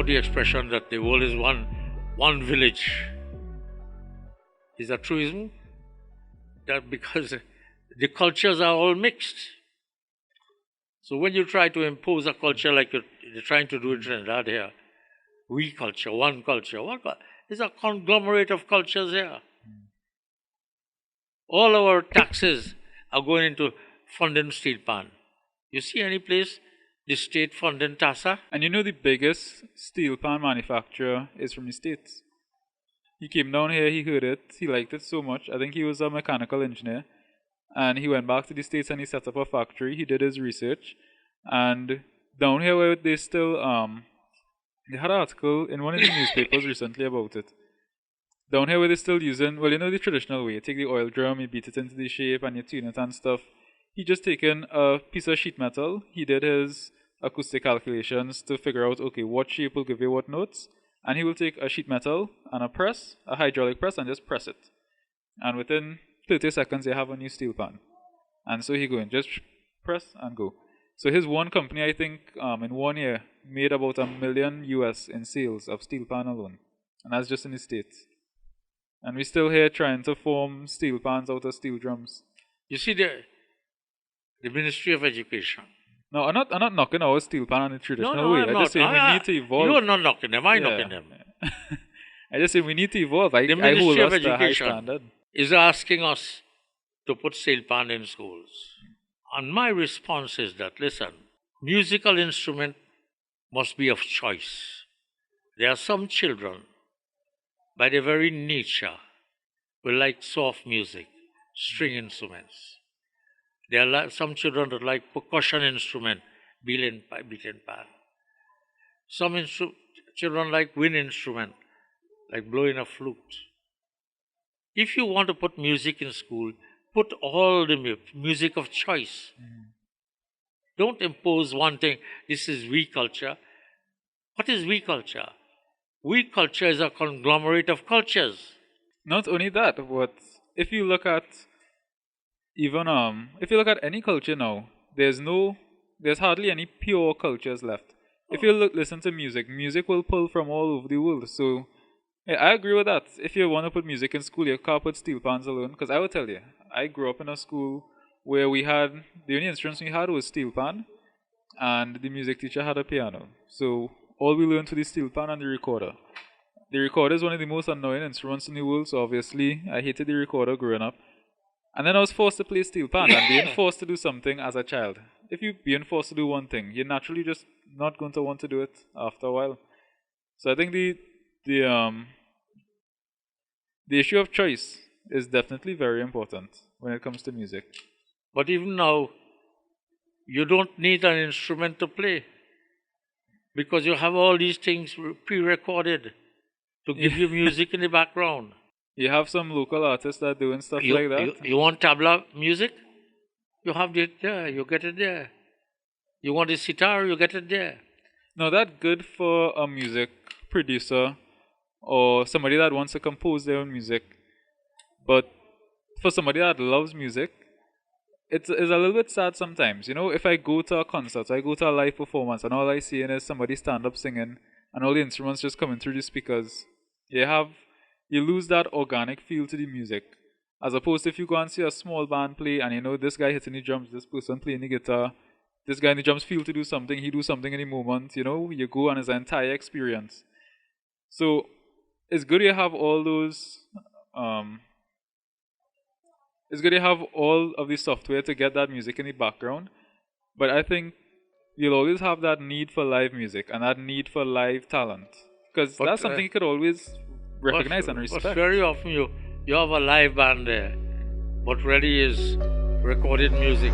out the expression that the world is one village. Is that truism? That because the cultures are all mixed. So when you try to impose a culture like you're trying to do in Trinidad here, we culture, one culture, there's a conglomerate of cultures here. All our taxes are going into funding Steelpan. You see any place the state funding TASA? And you know the biggest steel pan manufacturer is from the States. He came down here, he heard it, he liked it so much. I think he was a mechanical engineer. And he went back to the States and he set up a factory. He did his research. And down here where they still, they had an article in one of the newspapers recently about it. Down here where they're still using, well, you know the traditional way. You take the oil drum, you beat it into the shape and you tune it and stuff. He just taken a piece of sheet metal. He did his acoustic calculations to figure out, okay, what shape will give you what notes. And he will take a sheet metal and a press, a hydraulic press, and just press it. And within 30 seconds, you have a new steel pan. And so he go in, just press and go. So his one company, I think, in 1 year, made about $1 million US in sales of steel pan alone. And that's just in the States. And we're still here trying to form steel pans out of steel drums. You see the Ministry of Education. No, I'm not knocking our steel pan in the traditional way. I just say we need to evolve. You are not knocking them. I'm knocking them. I just say we need to evolve. I hold us to a high standard. Is asking us to put Steelpan in schools. And my response is that, listen, musical instrument must be of choice. There are some children, by their very nature, will like soft music, string instruments. There are some children that like percussion instrument, beaten pan. Some children like wind instrument, like blowing a flute. If you want to put music in school, put all the music of choice. Don't impose one thing. This is we culture. What is we culture? We culture is a conglomerate of cultures. Not only that, but if you look at any culture now, there's hardly any pure cultures left. If you listen to music will pull from all over the world. So yeah, I agree with that. If you want to put music in school, you can't put steel pans alone. Because I will tell you, I grew up in a school where the only instruments we had was steel pan, and the music teacher had a piano. So all we learned was the steel pan and the recorder. The recorder is one of the most annoying instruments in the world, so obviously I hated the recorder growing up. And then I was forced to play steel pan, and being forced to do something as a child. If you're being forced to do one thing, you're naturally just not going to want to do it after a while. So I think the issue of choice is definitely very important when it comes to music. But even now, you don't need an instrument to play because you have all these things pre-recorded to give you music in the background. You have some local artists that are doing stuff like that. You want tabla music? You have it there. You get it there. You want a sitar? You get it there. Now that's good for a music producer or somebody that wants to compose their own music. But for somebody that loves music, it's a little bit sad sometimes. You know, if I go to a concert, I go to a live performance, and all I see is somebody stand up singing, and all the instruments just coming through the speakers. You lose that organic feel to the music. As opposed to if you go and see a small band play, and you know this guy hitting the drums, this person playing the guitar, this guy in the drums feel to do something, he do something in the moment. You know, you go and it's an entire experience. So it's good you have all those. It's good you have all of the software to get that music in the background, but I think you'll always have that need for live music and that need for live talent, because that's something you could always recognize and respect. But very often you have a live band there, but really is recorded music.